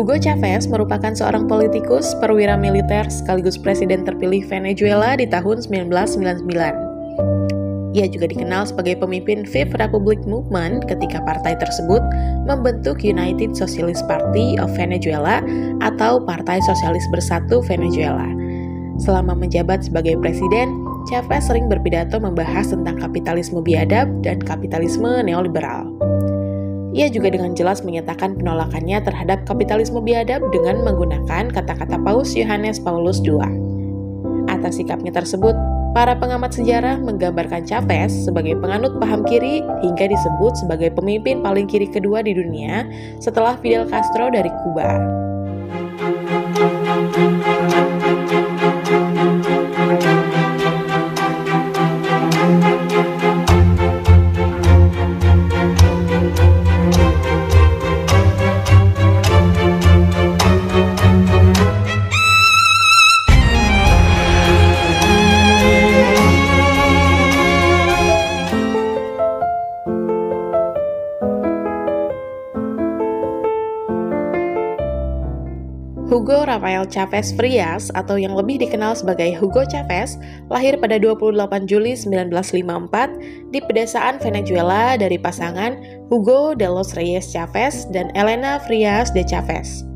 Hugo Chavez merupakan seorang politikus, perwira militer, sekaligus presiden terpilih Venezuela di tahun 1999. Ia juga dikenal sebagai pemimpin Fifth Republic Movement ketika partai tersebut membentuk United Socialist Party of Venezuela atau Partai Sosialis Bersatu Venezuela. Selama menjabat sebagai presiden, Chavez sering berpidato membahas tentang kapitalisme biadab dan kapitalisme neoliberal. Ia juga dengan jelas menyatakan penolakannya terhadap kapitalisme biadab dengan menggunakan kata-kata Paus Yohanes Paulus II. Atas sikapnya tersebut, para pengamat sejarah menggambarkan Chavez sebagai penganut paham kiri hingga disebut sebagai pemimpin paling kiri kedua di dunia setelah Fidel Castro dari Kuba. Hugo Rafael Chavez Frias atau yang lebih dikenal sebagai Hugo Chavez lahir pada 28 Juli 1954 di pedesaan Venezuela dari pasangan Hugo de los Reyes Chavez dan Elena Frias de Chavez.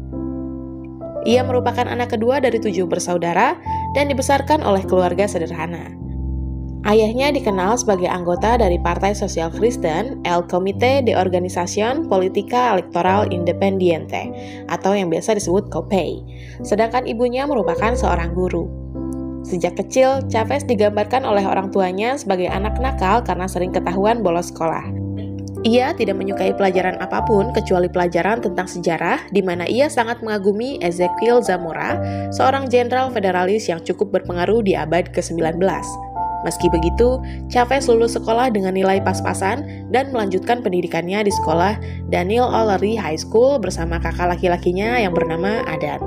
Ia merupakan anak kedua dari 7 bersaudara dan dibesarkan oleh keluarga sederhana. Ayahnya dikenal sebagai anggota dari Partai Sosial Kristen, El Comité de Organización Política Electoral Independiente, atau yang biasa disebut COPEI, sedangkan ibunya merupakan seorang guru. Sejak kecil, Chavez digambarkan oleh orang tuanya sebagai anak nakal karena sering ketahuan bolos sekolah. Ia tidak menyukai pelajaran apapun kecuali pelajaran tentang sejarah, di mana ia sangat mengagumi Ezequiel Zamora, seorang jenderal federalis yang cukup berpengaruh di abad ke-19. Meski begitu, Chavez lulus sekolah dengan nilai pas-pasan dan melanjutkan pendidikannya di sekolah Daniel O'Leary High School bersama kakak laki-lakinya yang bernama Adan.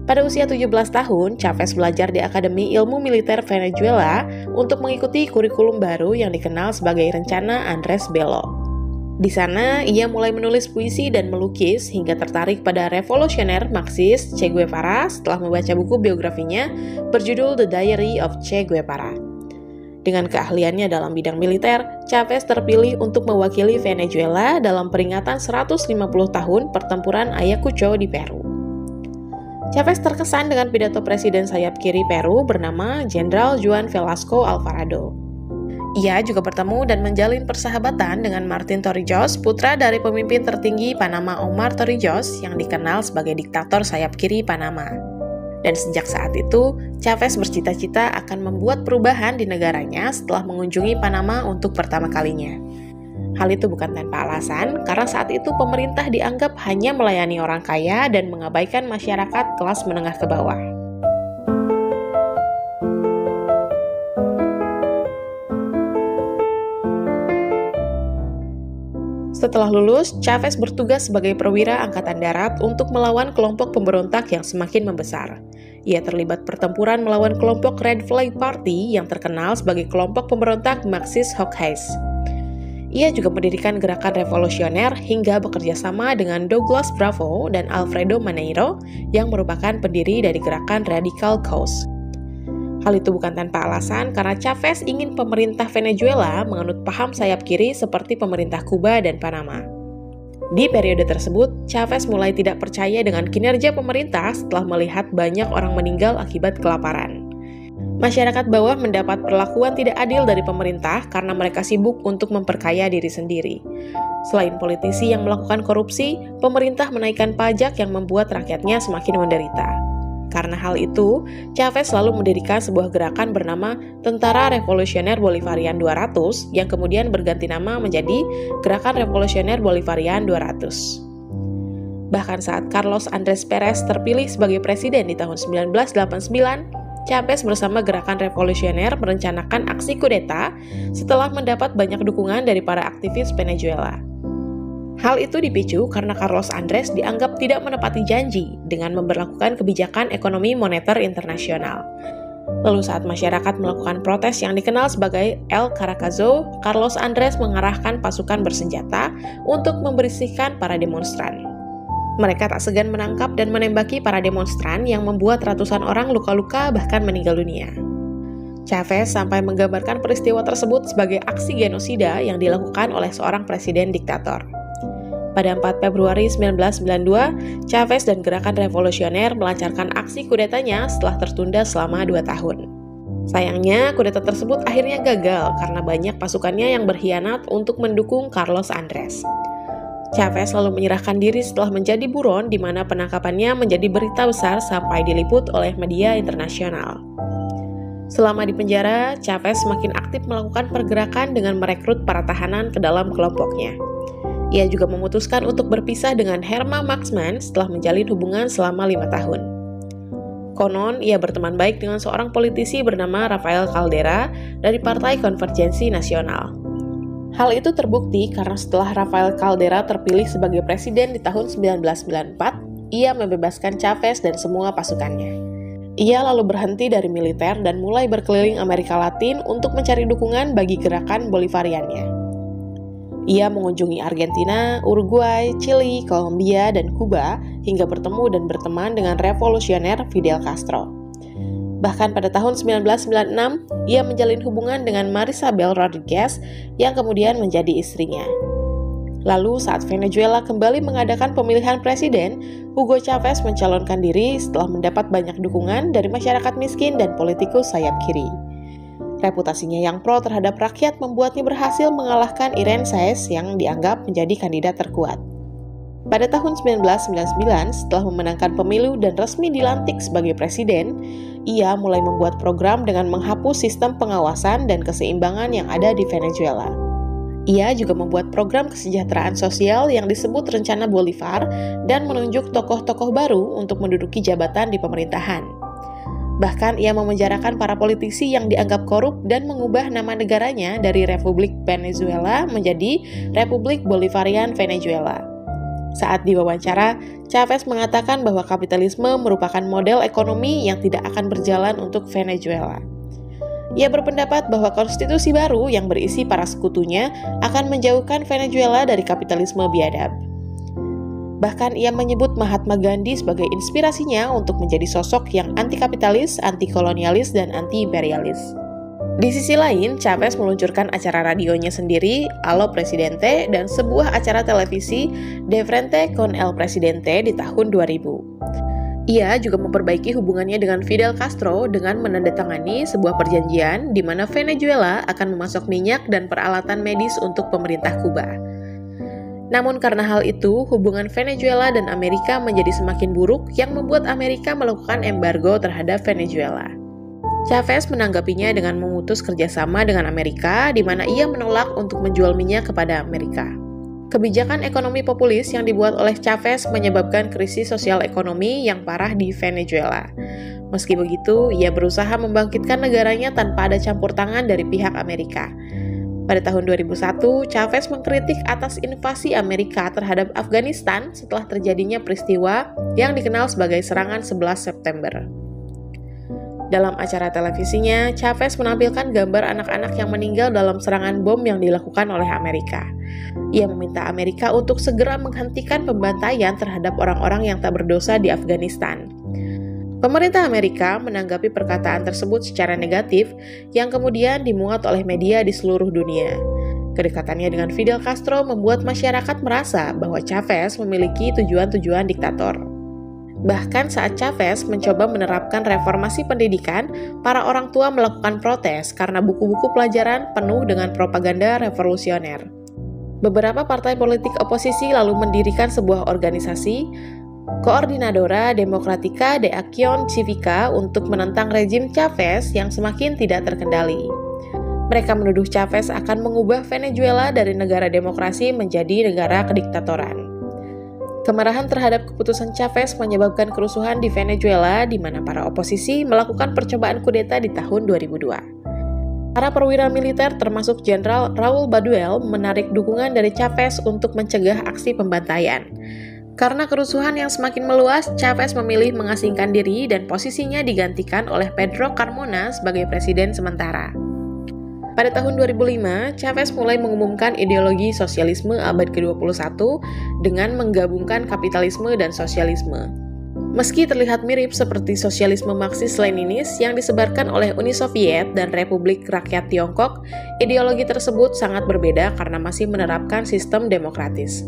Pada usia 17 tahun, Chavez belajar di Akademi Ilmu Militer Venezuela untuk mengikuti kurikulum baru yang dikenal sebagai Rencana Andres Bello. Di sana, ia mulai menulis puisi dan melukis hingga tertarik pada revolusioner Marxis Che Guevara setelah membaca buku biografinya berjudul The Diary of Che Guevara. Dengan keahliannya dalam bidang militer, Chavez terpilih untuk mewakili Venezuela dalam peringatan 150 tahun pertempuran Ayacucho di Peru. Chavez terkesan dengan pidato presiden sayap kiri Peru bernama Jenderal Juan Velasco Alvarado. Ia juga bertemu dan menjalin persahabatan dengan Martin Torrijos, putra dari pemimpin tertinggi Panama Omar Torrijos yang dikenal sebagai diktator sayap kiri Panama. Dan sejak saat itu, Chavez bercita-cita akan membuat perubahan di negaranya setelah mengunjungi Panama untuk pertama kalinya. Hal itu bukan tanpa alasan, karena saat itu pemerintah dianggap hanya melayani orang kaya dan mengabaikan masyarakat kelas menengah ke bawah. Setelah lulus, Chavez bertugas sebagai perwira Angkatan Darat untuk melawan kelompok pemberontak yang semakin membesar. Ia terlibat pertempuran melawan kelompok Red Flag Party yang terkenal sebagai kelompok pemberontak Marxist-Hawkeyes. Ia juga mendirikan gerakan revolusioner hingga bekerja sama dengan Douglas Bravo dan Alfredo Maneiro yang merupakan pendiri dari gerakan Radical Cause. Hal itu bukan tanpa alasan karena Chavez ingin pemerintah Venezuela menganut paham sayap kiri seperti pemerintah Kuba dan Panama. Di periode tersebut, Chavez mulai tidak percaya dengan kinerja pemerintah setelah melihat banyak orang meninggal akibat kelaparan. Masyarakat bawah mendapat perlakuan tidak adil dari pemerintah karena mereka sibuk untuk memperkaya diri sendiri. Selain politisi yang melakukan korupsi, pemerintah menaikkan pajak yang membuat rakyatnya semakin menderita. Karena hal itu, Chavez lalu mendirikan sebuah gerakan bernama Tentara Revolusioner Bolivarian 200 yang kemudian berganti nama menjadi Gerakan Revolusioner Bolivarian 200. Bahkan saat Carlos Andrés Pérez terpilih sebagai presiden di tahun 1989, Chavez bersama Gerakan Revolusioner merencanakan aksi kudeta setelah mendapat banyak dukungan dari para aktivis Venezuela. Hal itu dipicu karena Carlos Andrés dianggap tidak menepati janji dengan memberlakukan kebijakan ekonomi moneter internasional. Lalu saat masyarakat melakukan protes yang dikenal sebagai El Caracazo, Carlos Andrés mengarahkan pasukan bersenjata untuk membersihkan para demonstran. Mereka tak segan menangkap dan menembaki para demonstran yang membuat ratusan orang luka-luka bahkan meninggal dunia. Chavez sampai menggambarkan peristiwa tersebut sebagai aksi genosida yang dilakukan oleh seorang presiden diktator. Pada 4 Februari 1992, Chavez dan Gerakan Revolusioner melancarkan aksi kudetanya setelah tertunda selama 2 tahun. Sayangnya, kudeta tersebut akhirnya gagal karena banyak pasukannya yang berkhianat untuk mendukung Carlos Andrés. Chavez lalu menyerahkan diri setelah menjadi buron di mana penangkapannya menjadi berita besar sampai diliput oleh media internasional. Selama di penjara, Chavez semakin aktif melakukan pergerakan dengan merekrut para tahanan ke dalam kelompoknya. Ia juga memutuskan untuk berpisah dengan Herma Marxman setelah menjalin hubungan selama 5 tahun. Konon, ia berteman baik dengan seorang politisi bernama Rafael Caldera dari Partai Konvergensi Nasional. Hal itu terbukti karena setelah Rafael Caldera terpilih sebagai presiden di tahun 1994, ia membebaskan Chavez dan semua pasukannya. Ia lalu berhenti dari militer dan mulai berkeliling Amerika Latin untuk mencari dukungan bagi gerakan Bolivariannya. Ia mengunjungi Argentina, Uruguay, Chili, Kolombia, dan Kuba hingga bertemu dan berteman dengan revolusioner Fidel Castro. Bahkan pada tahun 1996, ia menjalin hubungan dengan Marisabel Rodriguez yang kemudian menjadi istrinya. Lalu saat Venezuela kembali mengadakan pemilihan presiden, Hugo Chavez mencalonkan diri setelah mendapat banyak dukungan dari masyarakat miskin dan politikus sayap kiri. Reputasinya yang pro terhadap rakyat membuatnya berhasil mengalahkan Irene Saez yang dianggap menjadi kandidat terkuat. Pada tahun 1999, setelah memenangkan pemilu dan resmi dilantik sebagai presiden, ia mulai membuat program dengan menghapus sistem pengawasan dan keseimbangan yang ada di Venezuela. Ia juga membuat program kesejahteraan sosial yang disebut Rencana Bolivar dan menunjuk tokoh-tokoh baru untuk menduduki jabatan di pemerintahan. Bahkan ia memenjarakan para politisi yang dianggap korup dan mengubah nama negaranya dari Republik Venezuela menjadi Republik Bolivarian Venezuela. Saat diwawancara, Chavez mengatakan bahwa kapitalisme merupakan model ekonomi yang tidak akan berjalan untuk Venezuela. Ia berpendapat bahwa konstitusi baru yang berisi para sekutunya akan menjauhkan Venezuela dari kapitalisme biadab. Bahkan ia menyebut Mahatma Gandhi sebagai inspirasinya untuk menjadi sosok yang anti-kapitalis, anti-kolonialis, dan anti-imperialis. Di sisi lain, Chavez meluncurkan acara radionya sendiri, Allo Presidente, dan sebuah acara televisi De Frente con el Presidente di tahun 2000. Ia juga memperbaiki hubungannya dengan Fidel Castro dengan menandatangani sebuah perjanjian di mana Venezuela akan memasok minyak dan peralatan medis untuk pemerintah Kuba. Namun karena hal itu, hubungan Venezuela dan Amerika menjadi semakin buruk yang membuat Amerika melakukan embargo terhadap Venezuela. Chavez menanggapinya dengan memutus kerjasama dengan Amerika, di mana ia menolak untuk menjual minyak kepada Amerika. Kebijakan ekonomi populis yang dibuat oleh Chavez menyebabkan krisis sosial ekonomi yang parah di Venezuela. Meski begitu, ia berusaha membangkitkan negaranya tanpa ada campur tangan dari pihak Amerika. Pada tahun 2001, Chavez mengkritik atas invasi Amerika terhadap Afghanistan setelah terjadinya peristiwa yang dikenal sebagai serangan 11 September. Dalam acara televisinya, Chavez menampilkan gambar anak-anak yang meninggal dalam serangan bom yang dilakukan oleh Amerika. Ia meminta Amerika untuk segera menghentikan pembantaian terhadap orang-orang yang tak berdosa di Afghanistan. Pemerintah Amerika menanggapi perkataan tersebut secara negatif yang kemudian dimuat oleh media di seluruh dunia. Kedekatannya dengan Fidel Castro membuat masyarakat merasa bahwa Chavez memiliki tujuan-tujuan diktator. Bahkan saat Chavez mencoba menerapkan reformasi pendidikan, para orang tua melakukan protes karena buku-buku pelajaran penuh dengan propaganda revolusioner. Beberapa partai politik oposisi lalu mendirikan sebuah organisasi, Coordinadora Democrática de Acción Cívica, untuk menentang rejim Chavez yang semakin tidak terkendali. Mereka menuduh Chavez akan mengubah Venezuela dari negara demokrasi menjadi negara kediktatoran. Kemarahan terhadap keputusan Chavez menyebabkan kerusuhan di Venezuela, di mana para oposisi melakukan percobaan kudeta di tahun 2002. Para perwira militer termasuk Jenderal Raul Baduel menarik dukungan dari Chavez untuk mencegah aksi pembantaian. Karena kerusuhan yang semakin meluas, Chavez memilih mengasingkan diri dan posisinya digantikan oleh Pedro Carmona sebagai presiden sementara. Pada tahun 2005, Chavez mulai mengumumkan ideologi sosialisme abad ke-21 dengan menggabungkan kapitalisme dan sosialisme. Meski terlihat mirip seperti sosialisme Marxis-Leninis yang disebarkan oleh Uni Soviet dan Republik Rakyat Tiongkok, ideologi tersebut sangat berbeda karena masih menerapkan sistem demokratis.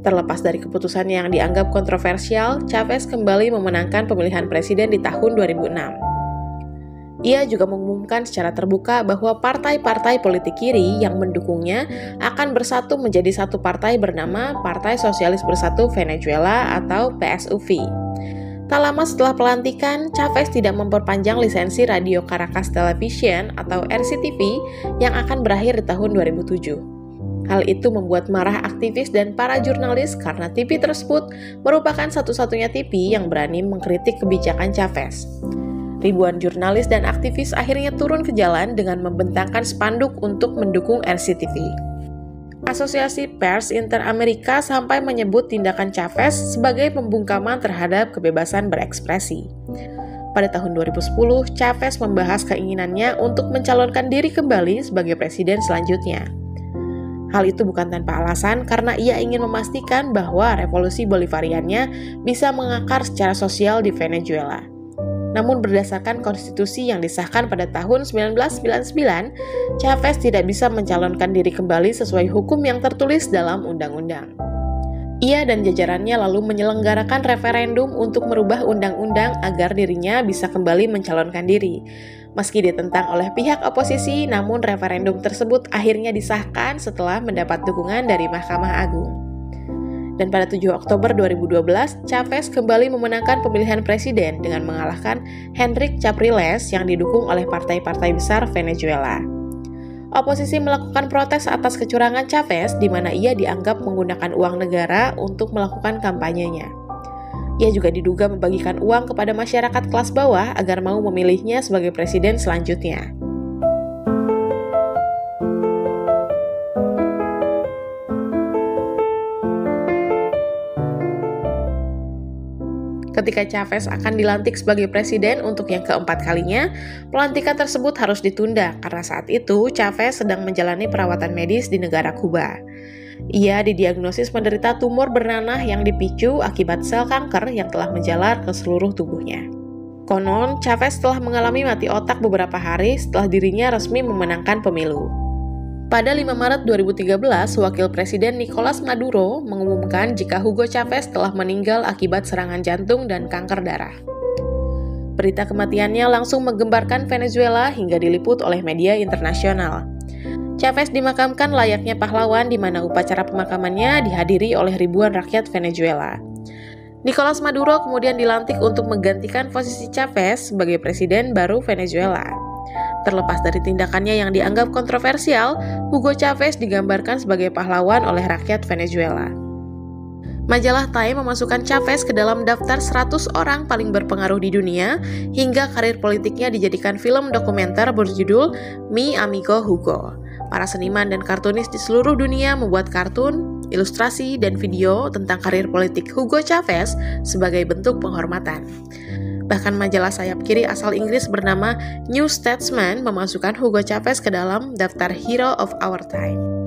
Terlepas dari keputusan yang dianggap kontroversial, Chavez kembali memenangkan pemilihan presiden di tahun 2006. Ia juga mengumumkan secara terbuka bahwa partai-partai politik kiri yang mendukungnya akan bersatu menjadi satu partai bernama Partai Sosialis Bersatu Venezuela atau PSUV. Tak lama setelah pelantikan, Chavez tidak memperpanjang lisensi Radio Caracas Television atau RCTV yang akan berakhir di tahun 2007. Hal itu membuat marah aktivis dan para jurnalis karena TV tersebut merupakan satu-satunya TV yang berani mengkritik kebijakan Chavez. Ribuan jurnalis dan aktivis akhirnya turun ke jalan dengan membentangkan spanduk untuk mendukung RCTV. Asosiasi Pers Inter-Amerika sampai menyebut tindakan Chavez sebagai pembungkaman terhadap kebebasan berekspresi. Pada tahun 2010, Chavez membahas keinginannya untuk mencalonkan diri kembali sebagai presiden selanjutnya. Hal itu bukan tanpa alasan karena ia ingin memastikan bahwa revolusi Bolivariannya bisa mengakar secara sosial di Venezuela. Namun berdasarkan konstitusi yang disahkan pada tahun 1999, Chavez tidak bisa mencalonkan diri kembali sesuai hukum yang tertulis dalam undang-undang. Ia dan jajarannya lalu menyelenggarakan referendum untuk merubah undang-undang agar dirinya bisa kembali mencalonkan diri. Meski ditentang oleh pihak oposisi, namun referendum tersebut akhirnya disahkan setelah mendapat dukungan dari Mahkamah Agung. Dan pada 7 Oktober 2012, Chavez kembali memenangkan pemilihan presiden dengan mengalahkan Henrique Capriles yang didukung oleh partai-partai besar Venezuela. Oposisi melakukan protes atas kecurangan Chavez di mana ia dianggap menggunakan uang negara untuk melakukan kampanyenya. Ia juga diduga membagikan uang kepada masyarakat kelas bawah agar mau memilihnya sebagai presiden selanjutnya. Ketika Chavez akan dilantik sebagai presiden untuk yang keempat kalinya, pelantikan tersebut harus ditunda karena saat itu Chavez sedang menjalani perawatan medis di negara Kuba. Ia didiagnosis menderita tumor bernanah yang dipicu akibat sel kanker yang telah menjalar ke seluruh tubuhnya. Konon, Chavez telah mengalami mati otak beberapa hari setelah dirinya resmi memenangkan pemilu. Pada 5 Maret 2013, Wakil Presiden Nicolas Maduro mengumumkan jika Hugo Chavez telah meninggal akibat serangan jantung dan kanker darah. Berita kematiannya langsung menggembarkan Venezuela hingga diliput oleh media internasional. Chavez dimakamkan layaknya pahlawan di mana upacara pemakamannya dihadiri oleh ribuan rakyat Venezuela. Nicolas Maduro kemudian dilantik untuk menggantikan posisi Chavez sebagai presiden baru Venezuela. Terlepas dari tindakannya yang dianggap kontroversial, Hugo Chavez digambarkan sebagai pahlawan oleh rakyat Venezuela. Majalah Time memasukkan Chavez ke dalam daftar 100 orang paling berpengaruh di dunia, hingga karir politiknya dijadikan film dokumenter berjudul Mi Amigo Hugo. Para seniman dan kartunis di seluruh dunia membuat kartun, ilustrasi, dan video tentang karir politik Hugo Chavez sebagai bentuk penghormatan. Bahkan majalah sayap kiri asal Inggris bernama New Statesman memasukkan Hugo Chavez ke dalam daftar Hero of Our Time.